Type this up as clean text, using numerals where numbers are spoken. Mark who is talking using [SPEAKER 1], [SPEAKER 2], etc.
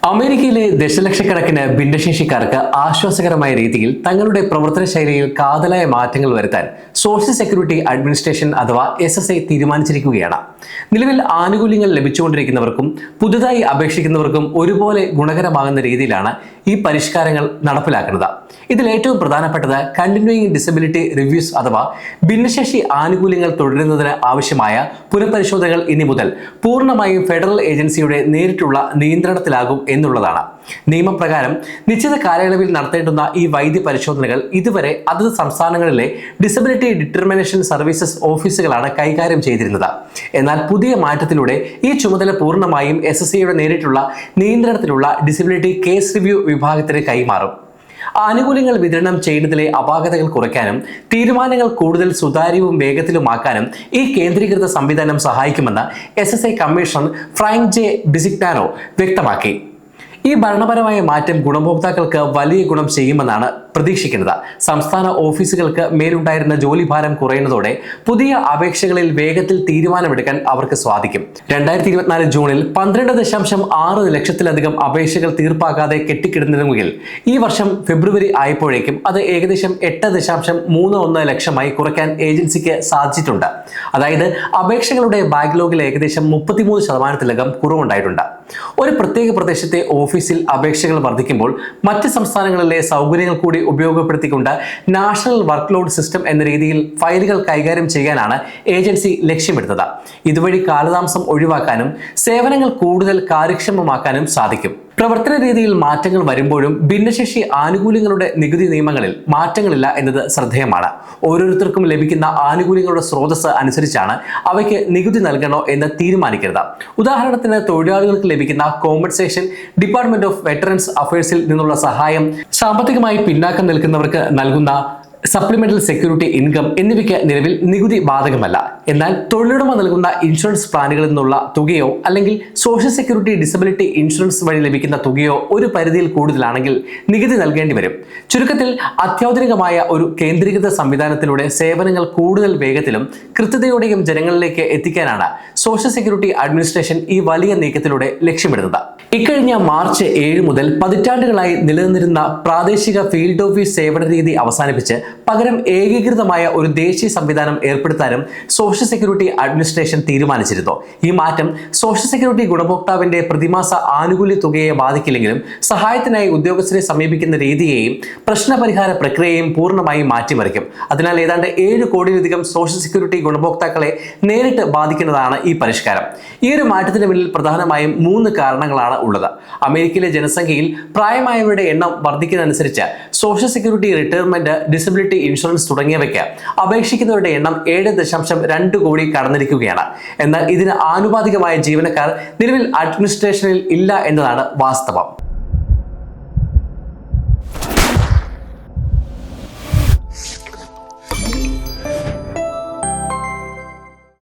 [SPEAKER 1] അമേരിക്കയിലെ ദശലക്ഷക്കണക്കിന് ഭിന്നശേഷിക്കാർക്ക് ആശ്വാസകരമായ രീതിയിൽ തങ്ങളുടെ പ്രവർത്തന ശൈലിയിൽ കാതലായ മാറ്റങ്ങൾ വരുത്താൻ സോഷ്യൽ സെക്യൂരിറ്റി അഡ്മിനിസ്ട്രേഷൻ അഥവാ SSA തീരുമാനിച്ചിരിക്കുകയാണ്. നിലവിൽ ആനുകൂല്യങ്ങൾ ലഭിച്ചുകൊണ്ടിരിക്കുന്നവർക്കും പുതുതായി അപേക്ഷിക്കുന്നവർക്കും ഒരുപോലെ ഗുണകരമാകുന്ന രീതിയിലാണ് ഈ പരിഷ്കാരങ്ങൾ നടപ്പിലാക്കുന്നത്. ഇതിൽ ഏറ്റവും പ്രധാനപ്പെട്ടത് കണ്ടിന്യൂയിങ് ഡിസബിലിറ്റി റിവ്യൂസ് അഥവാ ഭിന്നശേഷി ആനുകൂല്യങ്ങൾ തുടരുന്നതിന് ആവശ്യമായ പുനഃപരിശോധനകൾ ഇനി മുതൽ പൂർണ്ണമായും ഫെഡറൽ ഏജൻസിയുടെ നേരിട്ടുള്ള നിയന്ത്രണത്തിലാകും എന്നുള്ളതാണ്. നിയമപ്രകാരം നിശ്ചിത കാലയളവിൽ നടത്തേണ്ടുന്ന ഈ വൈദ്യ പരിശോധനകൾ ഇതുവരെ അതത് സംസ്ഥാനങ്ങളിലെ ഡിസബിലിറ്റി ഡിറ്റർമിനേഷൻ സർവീസസ് ഓഫീസുകളാണ് കൈകാര്യം ചെയ്തിരുന്നത്. എന്നാൽ പുതിയ മാറ്റത്തിലൂടെ ഈ ചുമതല പൂർണ്ണമായും SSAയുടെ നേരിട്ടുള്ള നിയന്ത്രണത്തിലുള്ള ഡിസബിലിറ്റി കേസ് റിവ്യൂ വിഭാഗത്തിന് കൈമാറും. ആനുകൂല്യങ്ങൾ വിതരണം ചെയ്യുന്നതിലെ അപാകതകൾ കുറയ്ക്കാനും തീരുമാനങ്ങൾ കൂടുതൽ സുതാര്യവും വേഗത്തിലുമാക്കാനും ഈ കേന്ദ്രീകൃത സംവിധാനം സഹായിക്കുമെന്ന് SSA കമ്മീഷണർ ഫ്രാങ്ക് ജെ ബിസിഗ്നാനോ വ്യക്തമാക്കി. ഈ ഭരണപരമായ മാറ്റം ഗുണഭോക്താക്കൾക്ക് വലിയ ഗുണം ചെയ്യുമെന്നാണ് പ്രതീക്ഷിക്കുന്നത്. സംസ്ഥാന ഓഫീസുകൾക്ക് മേലുണ്ടായിരുന്ന ജോലിഭാരം കുറയുന്നതോടെ പുതിയ അപേക്ഷകളിൽ വേഗത്തിൽ തീരുമാനമെടുക്കാൻ അവർക്ക് സാധിക്കും. 2024 ജൂണിൽ 12.6 ലക്ഷത്തിലധികം അപേക്ഷകൾ തീർപ്പാക്കാതെ കെട്ടിക്കിടന്നിരുന്നെങ്കിൽ ഈ വർഷം ഫെബ്രുവരി ആയപ്പോഴേക്കും അത് ഏകദേശം 8.31 ലക്ഷമായി കുറയ്ക്കാൻ ഏജൻസിക്ക് സാധിച്ചിട്ടുണ്ട്. അതായത് അപേക്ഷകളുടെ ബാക്ക്ലോഗിൽ ഏകദേശം 33% കുറവുണ്ടായിട്ടുണ്ട്. ഒരു പ്രത്യേക പ്രദേശത്തെ ഓഫീസിൽ അപേക്ഷകൾ വർദ്ധിക്കുമ്പോൾ മറ്റ് സംസ്ഥാനങ്ങളിലെ സൗകര്യങ്ങൾ കൂടി ഉപയോഗപ്പെടുത്തിക്കൊണ്ട് നാഷണൽ വർക്ക് ലോഡ് സിസ്റ്റം എന്ന രീതിയിൽ ഫയലുകൾ കൈകാര്യം ചെയ്യാനാണ് ഏജൻസി ലക്ഷ്യമിടുന്നത്. ഇതുവഴി കാലതാമസം ഒഴിവാക്കാനും സേവനങ്ങൾ കൂടുതൽ കാര്യക്ഷമമാക്കാനും സാധിക്കും. പ്രവർത്തന രീതിയിൽ മാറ്റങ്ങൾ വരുമ്പോഴും ഭിന്നശേഷി ആനുകൂല്യങ്ങളുടെ നികുതി നിയമങ്ങളിൽ മാറ്റങ്ങളില്ല എന്നത് ശ്രദ്ധേയമാണ്. ഓരോരുത്തർക്കും ലഭിക്കുന്ന ആനുകൂല്യങ്ങളുടെ സ്രോതസ് അനുസരിച്ചാണ് അവയ്ക്ക് നികുതി നൽകണോ എന്ന് തീരുമാനിക്കുന്നത്. ഉദാഹരണത്തിന് തൊഴിലാളികൾക്ക് ലഭിക്കുന്ന കോമ്പൻസേഷൻ, ഡിപ്പാർട്ട്മെന്റ് ഓഫ് വെറ്ററൻസ് അഫയേഴ്സിൽ നിന്നുള്ള സഹായം, സാമ്പത്തികമായി പിന്നാക്കം നിൽക്കുന്നവർക്ക് നൽകുന്ന സപ്ലിമെന്റൽ സെക്യൂരിറ്റി ഇൻകം എന്നിവയ്ക്ക് നിലവിൽ നികുതി ബാധകമല്ല. എന്നാൽ തൊഴിലുടമ നൽകുന്ന ഇൻഷുറൻസ് പ്ലാനുകളിൽ നിന്നുള്ള തുകയോ അല്ലെങ്കിൽ സോഷ്യൽ സെക്യൂരിറ്റി ഡിസബിലിറ്റി ഇൻഷുറൻസ് വഴി ലഭിക്കുന്ന തുകയോ ഒരു പരിധിയിൽ കൂടുതലാണെങ്കിൽ നികുതി നൽകേണ്ടി വരും. ചുരുക്കത്തിൽ അത്യാധുനികമായ ഒരു കേന്ദ്രീകൃത സംവിധാനത്തിലൂടെ സേവനങ്ങൾ കൂടുതൽ വേഗത്തിലും കൃത്യതയോടെയും ജനങ്ങളിലേക്ക് എത്തിക്കാനാണ് സോഷ്യൽ സെക്യൂരിറ്റി അഡ്മിനിസ്ട്രേഷൻ ഈ വലിയ നീക്കത്തിലൂടെ ലക്ഷ്യമിടുന്നത്. ഇക്കഴിഞ്ഞ മാർച്ച് 7 മുതൽ പതിറ്റാണ്ടുകളായി നിലനിന്നിരുന്ന പ്രാദേശിക ഫീൽഡ് ഓഫീസ് സേവന രീതി അവസാനിപ്പിച്ച് പകരം ഏകീകൃതമായ ഒരു ദേശീയ സംവിധാനം ഏർപ്പെടുത്താനും സോഷ്യൽ സെക്യൂരിറ്റി അഡ്മിനിസ്ട്രേഷൻ തീരുമാനിച്ചിരുന്നു. ഈ മാറ്റം സോഷ്യൽ സെക്യൂരിറ്റി ഗുണഭോക്താവിന്റെ പ്രതിമാസ ആനുകൂല്യ തുകയെ ബാധിക്കില്ലെങ്കിലും സഹായത്തിനായി ഉദ്യോഗസ്ഥരെ സമീപിക്കുന്ന രീതിയെയും പ്രശ്നപരിഹാര പ്രക്രിയയെയും പൂർണ്ണമായും മാറ്റിമറിക്കും. അതിനാൽ ഏതാണ്ട് 7 കോടിയിലധികം സോഷ്യൽ സെക്യൂരിറ്റി ഗുണഭോക്താക്കളെ നേരിട്ട് ബാധിക്കുന്നതാണ് ഈ പരിഷ്കാരം. ഈ ഒരു മാറ്റത്തിന് പിന്നിൽ പ്രധാനമായും 3 കാരണങ്ങളാണ് ഉള്ളത്. അമേരിക്കയിലെ ജനസംഖ്യയിൽ പ്രായമായവരുടെ എണ്ണം വർദ്ധിക്കുന്നതനുസരിച്ച് social security retirement, disability insurance തുടങ്ങിയവയ്ക്ക് അപേക്ഷിക്കുന്നവരുടെ എണ്ണം 7.2 കോടി കടന്നിരിക്കുകയാണ്. എന്നാൽ ഇതിന് ആനുപാതികമായ ജീവനക്കാർ നിലവിൽ അഡ്മിനിസ്ട്രേഷനിൽ ഇല്ല എന്നതാണ് വാസ്തവം.